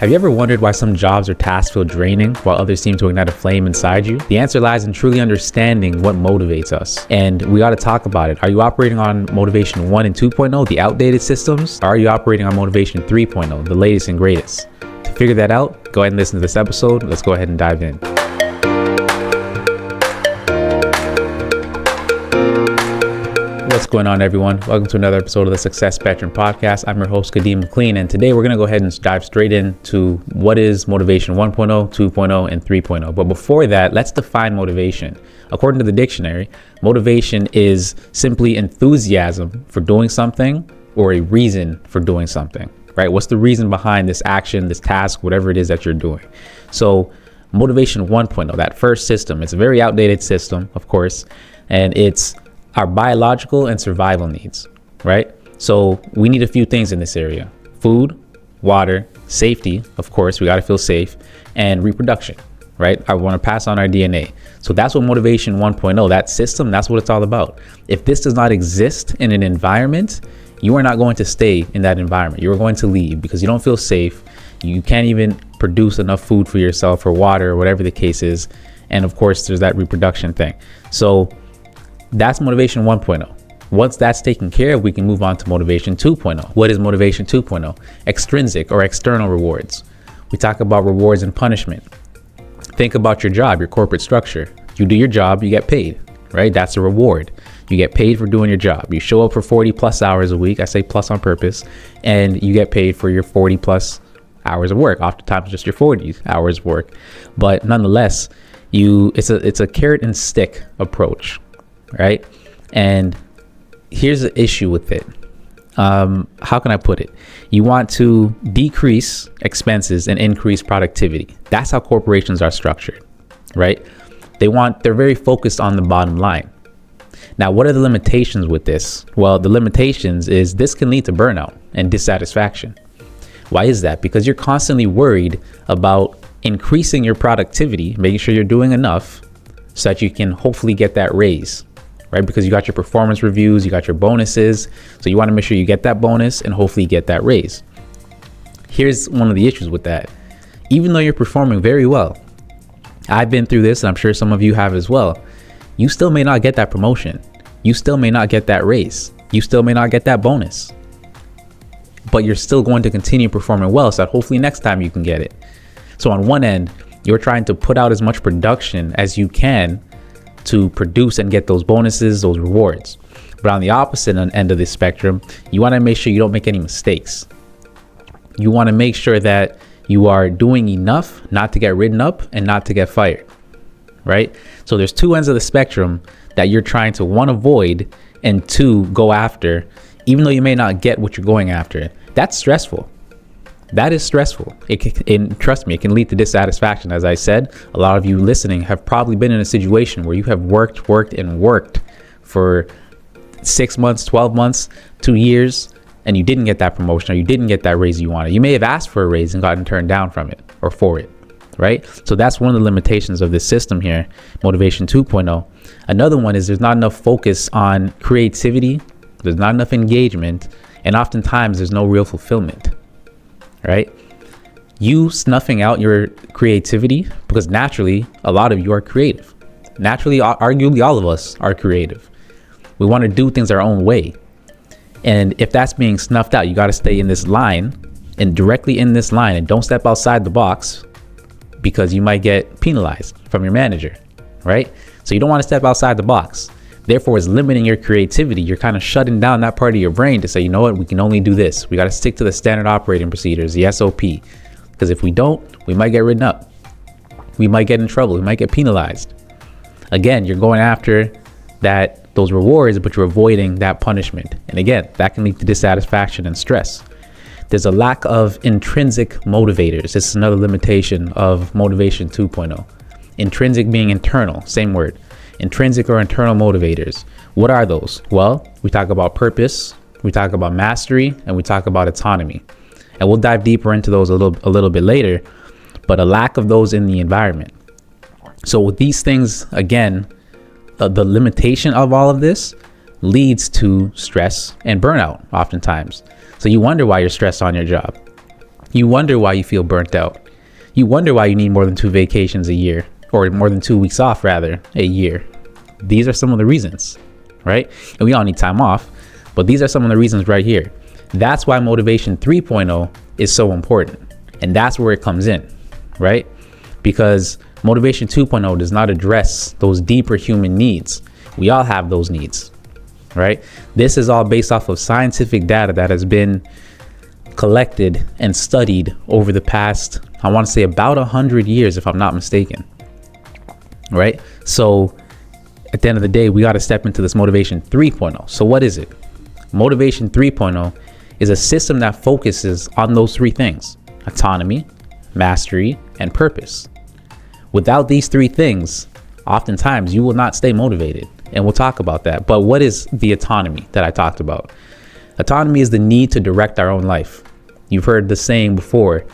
Have you ever wondered why some jobs or tasks feel draining while others seem to ignite a flame inside you? The answer lies in truly understanding what motivates us. And we got to talk about it. Are you operating on motivation 1 and 2.0, the outdated systems? Or are you operating on motivation 3.0, the latest and greatest? To figure that out, go ahead and listen to this episode. Let's go ahead and dive in. What's going on, everyone? Welcome to another episode of the Success Spectrum Podcast. I'm your host, Kadeem McLean, and today we're going to go ahead and dive straight into what is motivation 1.0, 2.0, and 3.0. But before that, let's define motivation. According to the dictionary, motivation is simply enthusiasm for doing something or a reason for doing something, right? What's the reason behind this action, this task, whatever it is that you're doing? So motivation 1.0, that first system, it's a very outdated system, of course, and it's our biological and survival needs, right? So we need a few things in this area: food, water, safety, of course, we got to feel safe, and reproduction, right? I want to pass on our DNA. So that's what motivation 1.0, that system, that's what it's all about. If this does not exist in an environment, you are not going to stay in that environment. You are going to leave because you don't feel safe. You can't even produce enough food for yourself or water or whatever the case is. And of course, there's that reproduction thing. So that's motivation 1.0. Once that's taken care of, we can move on to motivation 2.0. What is motivation 2.0? Extrinsic or external rewards. We talk about rewards and punishment. Think about your job, your corporate structure. You do your job, you get paid, right? That's a reward. You get paid for doing your job. You show up for 40 plus hours a week. I say plus on purpose, and you get paid for your 40 plus hours of work. Oftentimes just your 40 hours of work, but nonetheless, it's a carrot and stick approach. Right? And here's the issue with it. How can I put it? You want to decrease expenses and increase productivity. That's how corporations are structured, right? They're very focused on the bottom line. Now, what are the limitations with this? Well, the limitations is this can lead to burnout and dissatisfaction. Why is that? Because you're constantly worried about increasing your productivity, making sure you're doing enough so that you can hopefully get that raise. Right? Because you got your performance reviews, you got your bonuses. So you want to make sure you get that bonus and hopefully get that raise. Here's one of the issues with that. Even though you're performing very well, I've been through this and I'm sure some of you have as well. You still may not get that promotion. You still may not get that raise. You still may not get that bonus. But you're still going to continue performing well so that hopefully next time you can get it. So on one end, you're trying to put out as much production as you can to produce and get those bonuses, those rewards. But on the opposite end of the spectrum, you want to make sure you don't make any mistakes. You want to make sure that you are doing enough not to get written up and not to get fired, right? So there's two ends of the spectrum that you're trying to, one, avoid, and two, go after, even though you may not get what you're going after. That's stressful. That is stressful. And trust me, it can lead to dissatisfaction. As I said, a lot of you listening have probably been in a situation where you have worked for 6 months, 12 months, 2 years, and you didn't get that promotion or you didn't get that raise you wanted. You may have asked for a raise and gotten turned down from it or for it, right? So that's one of the limitations of this system here, motivation 2.0. Another one is there's not enough focus on creativity. There's not enough engagement. And oftentimes there's no real fulfillment. Right? You snuffing out your creativity, because naturally a lot of you are creative. Naturally, arguably all of us are creative. We want to do things our own way. And if that's being snuffed out, you got to stay in this line and directly in this line and don't step outside the box because you might get penalized from your manager, right? So you don't want to step outside the box. Therefore, it's limiting your creativity. You're kind of shutting down that part of your brain to say, you know what, we can only do this. We got to stick to the standard operating procedures, the SOP. Because if we don't, we might get written up. We might get in trouble. We might get penalized. Again, you're going after those rewards, but you're avoiding that punishment. And again, that can lead to dissatisfaction and stress. There's a lack of intrinsic motivators. This is another limitation of motivation 2.0. Intrinsic being internal, same word. Intrinsic or internal motivators. What are those? Well, we talk about purpose, we talk about mastery, and we talk about autonomy. And we'll dive deeper into those a little bit later, but a lack of those in the environment. So with these things, again, the limitation of all of this leads to stress and burnout oftentimes. So you wonder why you're stressed on your job. You wonder why you feel burnt out. You wonder why you need more than 2 vacations a year, or more than 2 weeks off rather a year. These are some of the reasons, right? And we all need time off, but these are some of the reasons right here. That's why motivation 3.0 is so important. And that's where it comes in, right? Because motivation 2.0 does not address those deeper human needs. We all have those needs, right? This is all based off of scientific data that has been collected and studied over the past, I want to say about 100 years, if I'm not mistaken, right? So at the end of the day, we got to step into this motivation 3.0. So what is it? Motivation 3.0 is a system that focuses on those 3 things: autonomy, mastery, and purpose. Without these 3 things, oftentimes you will not stay motivated. And we'll talk about that. But what is the autonomy that I talked about? Autonomy is the need to direct our own life. You've heard the saying before,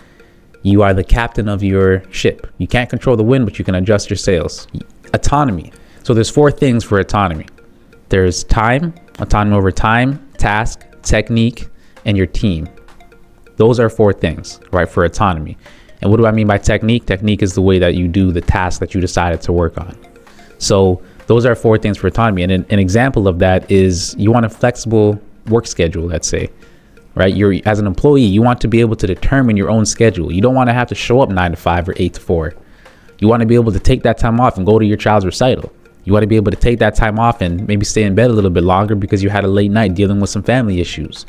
you are the captain of your ship. You can't control the wind, but you can adjust your sails. Autonomy. So there's 4 things for autonomy. There's time, autonomy over time, task, technique, and your team. Those are 4 things, right, for autonomy. And what do I mean by technique? Technique is the way that you do the task that you decided to work on. So those are 4 things for autonomy. And an example of that is you want a flexible work schedule, let's say, right? As an employee, you want to be able to determine your own schedule. You don't want to have to show up 9 to 5 or 8 to 4. You want to be able to take that time off and go to your child's recital. You want to be able to take that time off and maybe stay in bed a little bit longer because you had a late night dealing with some family issues,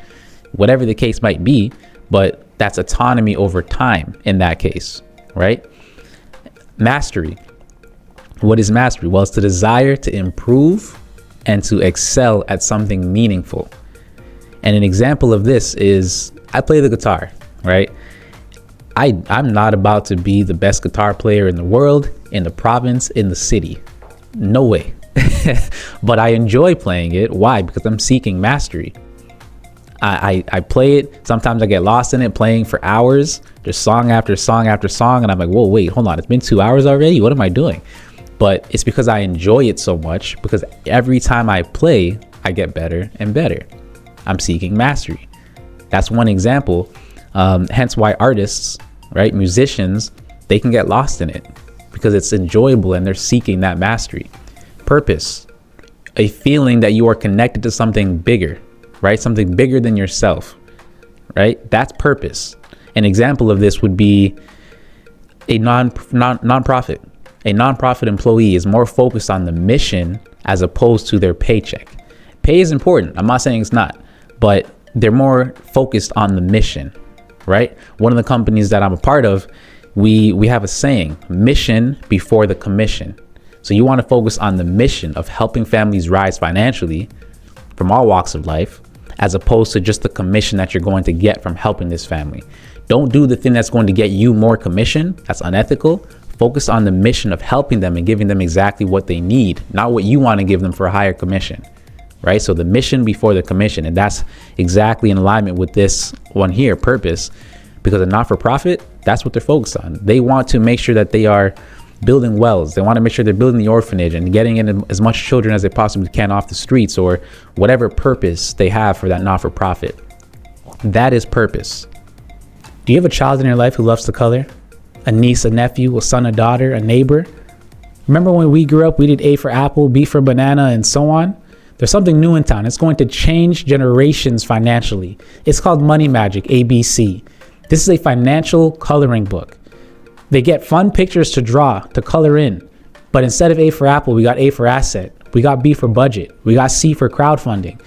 whatever the case might be. But that's autonomy over time in that case, right? Mastery. What is mastery? Well, it's the desire to improve and to excel at something meaningful. And an example of this is I play the guitar, right? I'm not about to be the best guitar player in the world, in the province, in the city. No way. But I enjoy playing it. Why? Because I'm seeking mastery. I play it. Sometimes I get lost in it, playing for hours, just song after song after song. And I'm like, whoa, wait, hold on. It's been 2 hours already. What am I doing? But it's because I enjoy it so much, because every time I play, I get better and better. I'm seeking mastery. That's one example. Hence why artists, right, musicians, they can get lost in it because it's enjoyable and they're seeking that mastery. Purpose, a feeling that you are connected to something bigger, right? Something bigger than yourself, right? That's purpose. An example of this would be a nonprofit. A nonprofit employee is more focused on the mission as opposed to their paycheck. Pay is important. I'm not saying it's not, but they're more focused on the mission, right? One of the companies that I'm a part of, we have a saying, mission before the commission. So you want to focus on the mission of helping families rise financially from all walks of life, as opposed to just the commission that you're going to get from helping this family. Don't do the thing that's going to get you more commission. That's unethical. Focus on the mission of helping them and giving them exactly what they need, not what you want to give them for a higher commission, right? So the mission before the commission. And that's exactly in alignment with this one here, purpose, because a not-for-profit, that's what they're focused on. They want to make sure that they are building wells. They want to make sure they're building the orphanage and getting in as much children as they possibly can off the streets, or whatever purpose they have for that not-for-profit. That is purpose. Do you have a child in your life who loves to color? A niece, a nephew, a son, a daughter, a neighbor? Remember when we grew up, we did A for apple, B for banana, and so on? There's something new in town. It's going to change generations financially. It's called Money Magic, ABC. This is a financial coloring book. They get fun pictures to draw, to color in. But instead of A for apple, we got A for asset. We got B for budget. We got C for crowdfunding.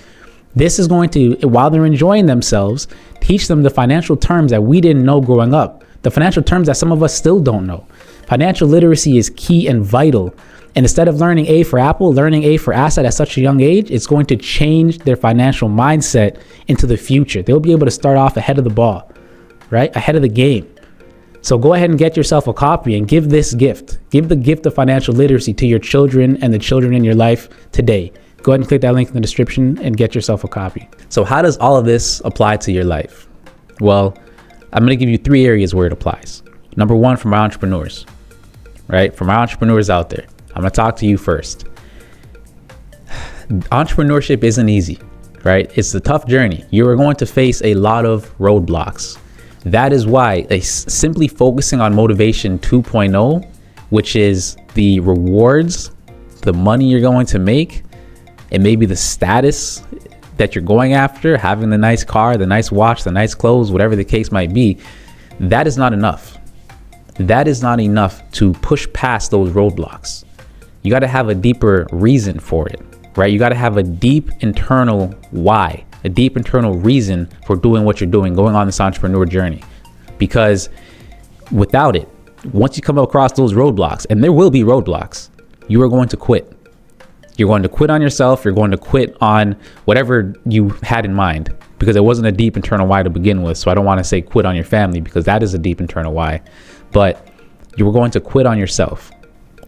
This is going to, while they're enjoying themselves, teach them the financial terms that we didn't know growing up. The financial terms that some of us still don't know. Financial literacy is key and vital. And instead of learning A for apple, learning A for asset at such a young age, it's going to change their financial mindset into the future. They'll be able to start off ahead of the ball, right? Ahead of the game. So go ahead and get yourself a copy and give this gift. Give the gift of financial literacy to your children and the children in your life today. Go ahead and click that link in the description and get yourself a copy. So how does all of this apply to your life? Well, I'm going to give you 3 areas where it applies. Number 1, for my entrepreneurs, right? For my entrepreneurs out there, I'm going to talk to you first. Entrepreneurship isn't easy, right? It's a tough journey. You are going to face a lot of roadblocks. That is why simply focusing on motivation 2.0, which is the rewards, the money you're going to make, and maybe the status that you're going after, having the nice car, the nice watch, the nice clothes, whatever the case might be, that is not enough. That is not enough to push past those roadblocks. You got to have a deeper reason for it, right? You got to have a deep internal why, a deep internal reason for doing what you're doing, going on this entrepreneur journey. Because without it, once you come across those roadblocks, and there will be roadblocks, you are going to quit. You're going to quit on yourself. You're going to quit on whatever you had in mind, because it wasn't a deep internal why to begin with. So I don't want to say quit on your family, because that is a deep internal why, but you were going to quit on yourself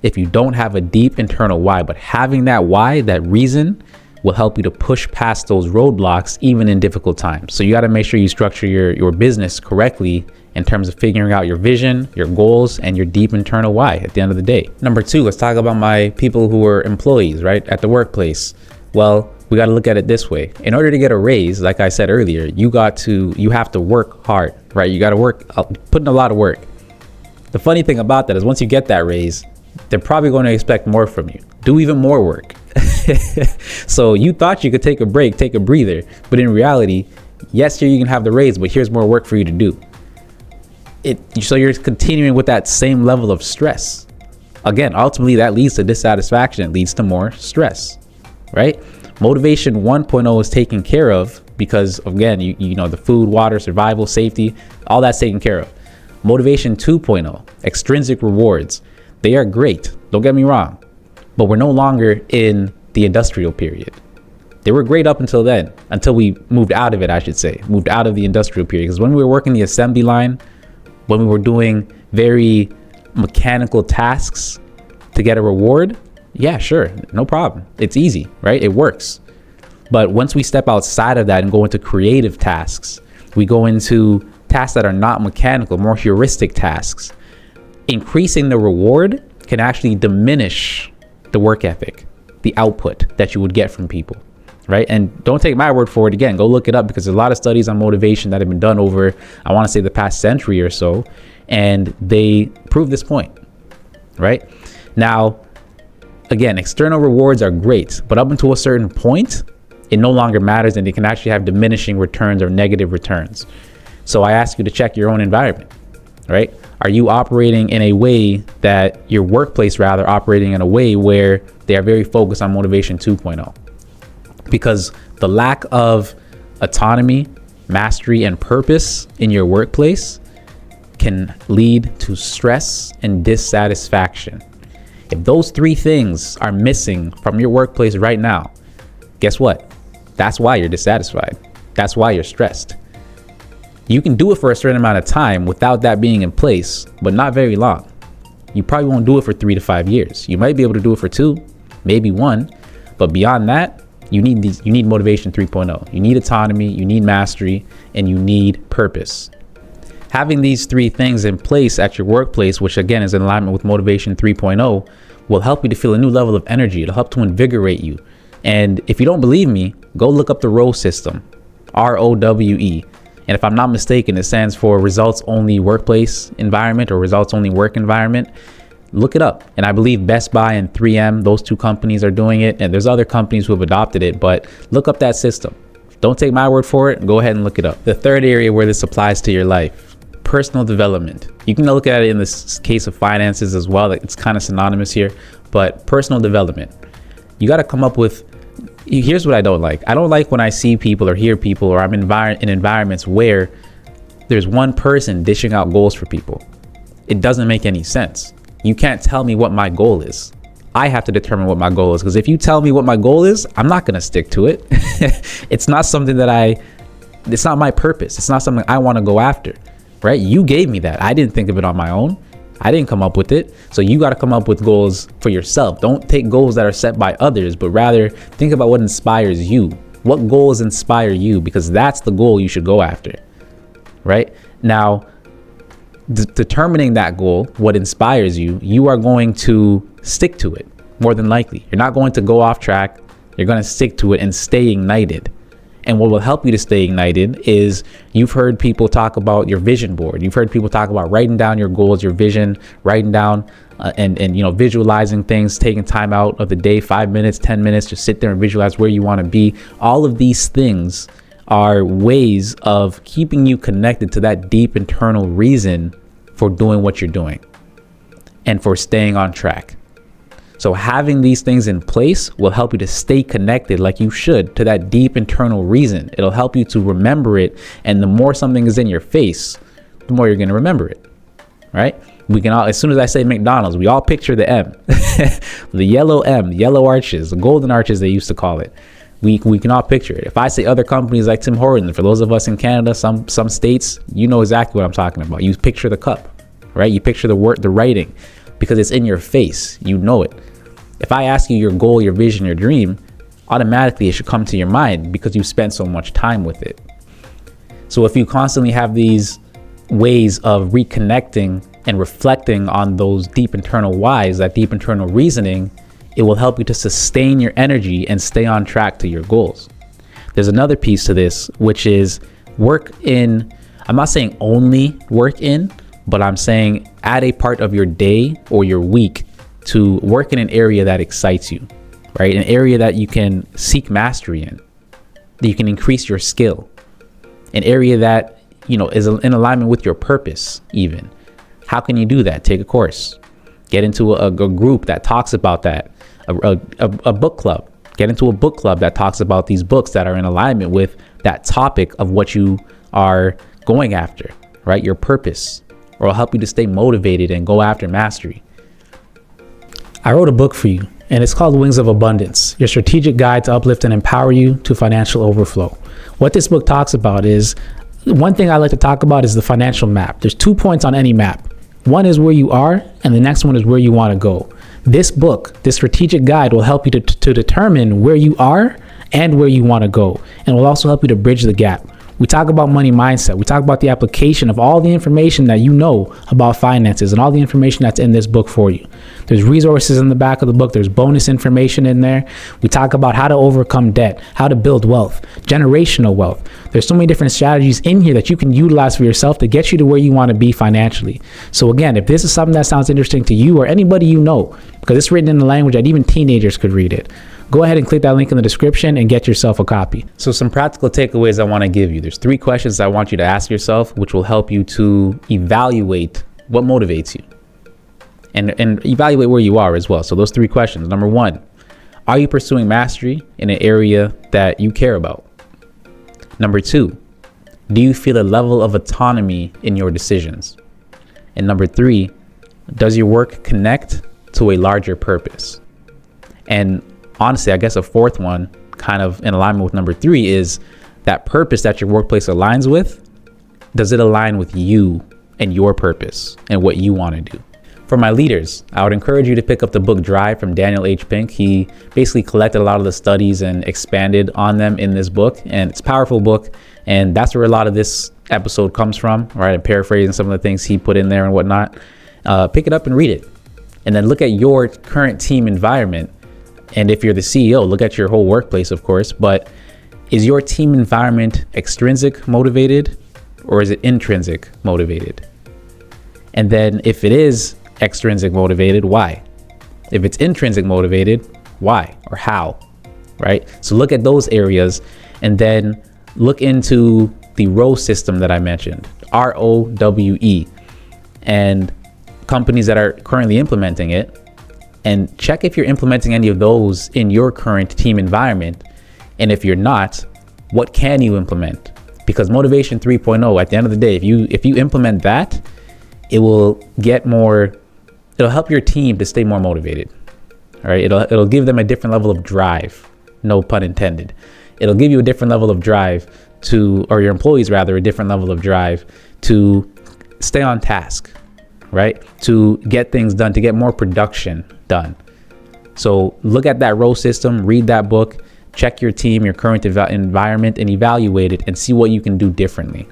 if you don't have a deep internal why. But having that why, that reason, will help you to push past those roadblocks even in difficult times. So you got to make sure you structure your business correctly in terms of figuring out your vision, your goals, and your deep internal why at the end of the day. Number 2, let's talk about my people who are employees, right, at the workplace. Well, we got to look at it this way. In order to get a raise, like I said earlier, you have to work hard, right? You got to put in a lot of work. The funny thing about that is once you get that raise, they're probably going to expect more from you. Do even more work. So you thought you could take a break, take a breather, but in reality, yes, here you can have the raise, but here's more work for you to do. So you're continuing with that same level of stress. Again, ultimately that leads to dissatisfaction. It leads to more stress, right? Motivation 1.0 is taken care of because, again, you know, the food, water, survival, safety, all that's taken care of. Motivation 2.0, extrinsic rewards, they are great. Don't get me wrong, but we're no longer in the industrial period. They were great up until then, until we moved out of it, I should say, moved out of the industrial period. Because when we were working the assembly line, when we were doing very mechanical tasks to get a reward, yeah, sure, no problem. It's easy, right? It works. But once we step outside of that and go into creative tasks, we go into tasks that are not mechanical, more heuristic tasks. Increasing the reward can actually diminish the work ethic, the output that you would get from people, right? And don't take my word for it. Again, go look it up, because there's a lot of studies on motivation that have been done over, I want to say, the past century or so, and they prove this point, right? Now, again, external rewards are great, but up until a certain point, it no longer matters, and they can actually have diminishing returns or negative returns. So I ask you to check your own environment, right? Are you operating in a way that your workplace, rather, operating in a way where they are very focused on motivation 2.0? Because the lack of autonomy, mastery, and purpose in your workplace can lead to stress and dissatisfaction. If those 3 things are missing from your workplace right now, guess what? That's why you're dissatisfied. That's why you're stressed. You can do it for a certain amount of time without that being in place, but not very long. You probably won't do it for 3 to 5 years. You might be able to do it for 2, maybe 1, but beyond that, you need motivation 3.0. You need autonomy, you need mastery, and you need purpose. Having these 3 things in place at your workplace, which again is in alignment with motivation 3.0, will help you to feel a new level of energy. It'll help to invigorate you. And if you don't believe me, go look up the ROWE system, ROWE. And if I'm not mistaken, it stands for results only workplace environment or results only work environment. Look it up. And I believe Best Buy and 3M, those 2 companies are doing it. And there's other companies who have adopted it, but look up that system. Don't take my word for it. Go ahead and look it up. The third area where this applies to your life, personal development. You can look at it in this case of finances as well. It's kind of synonymous here, but personal development. You got to come up with, here's what I don't like. I don't like when I see people or hear people, or I'm in environments where there's one person dishing out goals for people. It doesn't make any sense. You can't tell me what my goal is. I have to determine what my goal is, because if you tell me what my goal is, I'm not going to stick to it. It's not something it's not my purpose. It's not something I want to go after, right? You gave me that. I didn't think of it on my own. I didn't come up with it. So you got to come up with goals for yourself. Don't take goals that are set by others, but rather think about what inspires you. What goals inspire you? Because that's the goal you should go after, right? Now, determining that goal, what inspires you, you are going to stick to it more than likely. You're not going to go off track. You're going to stick to it and stay ignited. And what will help you to stay ignited is you've heard people talk about your vision board. You've heard people talk about writing down your goals, your vision, writing down and visualizing things, taking time out of the day, 5 minutes, 10 minutes, just sit there and visualize where you want to be. All of these things are ways of keeping you connected to that deep internal reason for doing what you're doing and for staying on track. So having these things in place will help you to stay connected like you should to that deep internal reason. It'll help you to remember it. And the more something is in your face, the more you're going to remember it, right? We can all, as soon as I say McDonald's, we all picture the M, the yellow M, yellow arches, the golden arches, they used to call it. We can all picture it. If I say other companies like Tim Hortons, for those of us in Canada, some states, you know exactly what I'm talking about. You picture the cup, right? You picture the word, the writing, because it's in your face. You know it. If I ask you your goal, your vision, your dream, automatically it should come to your mind because you spent so much time with it. So if you constantly have these ways of reconnecting and reflecting on those deep internal whys, that deep internal reasoning, it will help you to sustain your energy and stay on track to your goals. There's another piece to this, which is work in, I'm not saying only work in, but I'm saying add a part of your day or your week to work in an area that excites you, right? An area that you can seek mastery in, that you can increase your skill, an area that, is in alignment with your purpose even. How can you do that? Take a course, get into a group that talks about that, a book club, get into a book club that talks about these books that are in alignment with that topic of what you are going after, right? Your purpose, or it'll help you to stay motivated and go after mastery. I wrote a book for you, and it's called Wings of Abundance, your strategic guide to uplift and empower you to financial overflow. What this book talks about is, one thing I like to talk about is the financial map. There's 2 points on any map. One is where you are, and the next one is where you want to go. This book, this strategic guide, will help you to determine where you are and where you want to go, and will also help you to bridge the gap. We talk about money mindset. We talk about the application of all the information that you know about finances and all the information that's in this book for you. There's resources in the back of the book. There's bonus information in there. We talk about how to overcome debt, how to build wealth, generational wealth. There's so many different strategies in here that you can utilize for yourself to get you to where you want to be financially. So again, if this is something that sounds interesting to you or anybody you know, because it's written in a language that even teenagers could read it, go ahead and click that link in the description and get yourself a copy. So some practical takeaways I want to give you. There's 3 questions I want you to ask yourself, which will help you to evaluate what motivates you and evaluate where you are as well. So those 3 questions. Number 1, are you pursuing mastery in an area that you care about? Number 2, do you feel a level of autonomy in your decisions? And number 3, does your work connect to a larger purpose? And honestly, I guess a 4th one, kind of in alignment with number 3, is that purpose that your workplace aligns with. Does it align with you and your purpose and what you want to do? For my leaders, I would encourage you to pick up the book Drive from Daniel H. Pink. He basically collected a lot of the studies and expanded on them in this book, and it's a powerful book. And that's where a lot of this episode comes from, right? I'm paraphrasing some of the things he put in there and whatnot. Pick it up and read it, and then look at your current team environment. And if you're the CEO, look at your whole workplace, of course, but is your team environment extrinsic motivated or is it intrinsic motivated? And then if it is extrinsic motivated, why? If it's intrinsic motivated, why or how, right? So look at those areas and then look into the ROWE system that I mentioned, ROWE, and companies that are currently implementing it. And check if you're implementing any of those in your current team environment. And if you're not, what can you implement? Because Motivation 3.0, at the end of the day, if you implement that, it will it'll help your team to stay more motivated. All right. It'll give them a different level of drive. No pun intended. It'll give you a different level of drive or your employees rather, a different level of drive to stay on task, right? To get things done, to get more production done. So look at that ROWE system, read that book, check your team, your current environment, and evaluate it and see what you can do differently.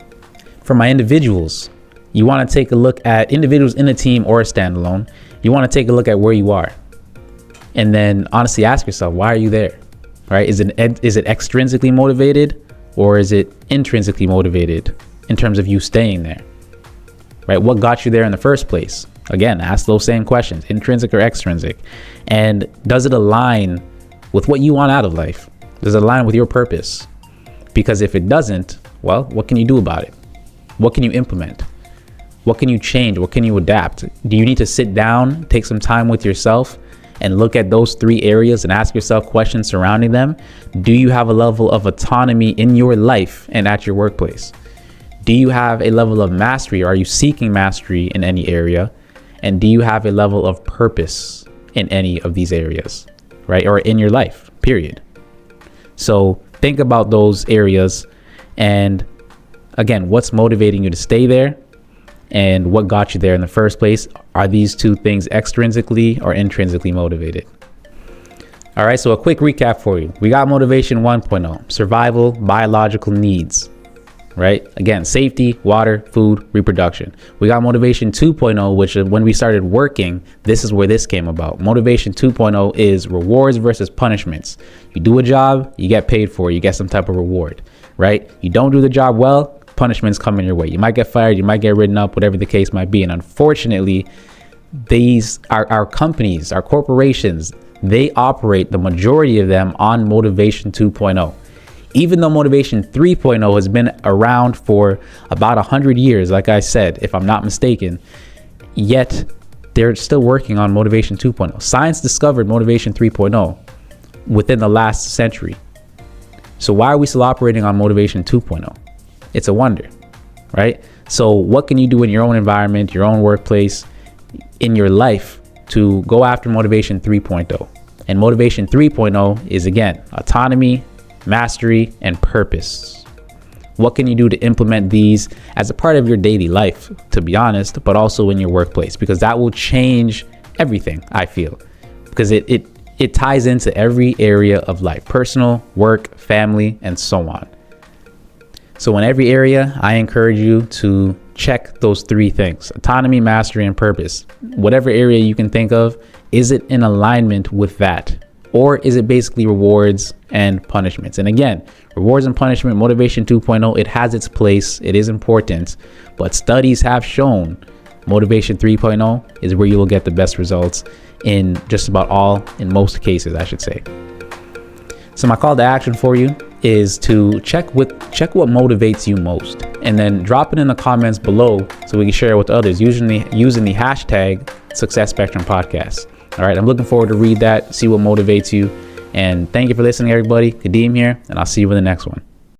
For my individuals, you want to take a look at individuals in a team or a standalone. You want to take a look at where you are. And then honestly ask yourself, why are you there? Right? Is it extrinsically motivated or is it intrinsically motivated in terms of you staying there, right? What got you there in the first place? Again, ask those same questions, intrinsic or extrinsic. And does it align with what you want out of life? Does it align with your purpose? Because if it doesn't, well, what can you do about it? What can you implement? What can you change? What can you adapt? Do you need to sit down, take some time with yourself and look at those 3 areas and ask yourself questions surrounding them? Do you have a level of autonomy in your life and at your workplace? Do you have a level of mastery? Are you seeking mastery in any area? And do you have a level of purpose in any of these areas, right? Or in your life, period. So think about those areas. And again, what's motivating you to stay there? And what got you there in the first place? Are these 2 things extrinsically or intrinsically motivated? All right, so a quick recap for you. We got motivation 1.0, survival, biological needs, right? Again, safety, water, food, reproduction. We got motivation 2.0, which when we started working, this is where this came about. Motivation 2.0 is rewards versus punishments. You do a job, you get paid for it, you get some type of reward, right? You don't do the job well, punishments coming your way. You might get fired, you might get written up, whatever the case might be. And unfortunately, these are our companies, our corporations, they operate, the majority of them, on motivation 2.0. Even though motivation 3.0 has been around for about 100 years, like I said, if I'm not mistaken, yet they're still working on motivation 2.0. Science discovered motivation 3.0 within the last century. So why are we still operating on motivation 2.0? It's a wonder, right? So what can you do in your own environment, your own workplace, in your life to go after motivation 3.0? And motivation 3.0 is, again, autonomy, mastery, and purpose. What can you do to implement these as a part of your daily life, to be honest, but also in your workplace? Because that will change everything, I feel, because it ties into every area of life: personal, work, family, and so on. So in every area, I encourage you to check those 3 things: autonomy, mastery, and purpose. Whatever area you can think of, is it in alignment with that? Or is it basically rewards and punishments? And again, rewards and punishment, motivation 2.0, it has its place. It is important. But studies have shown motivation 3.0 is where you will get the best results in just about in most cases, I should say. So my call to action for you is to check what motivates you most, and then drop it in the comments below so we can share it with others, usually using the hashtag Success Spectrum Podcast. All right, I'm looking forward to read that, see what motivates you. And thank you for listening, everybody. Kadeem here, and I'll see you in the next one.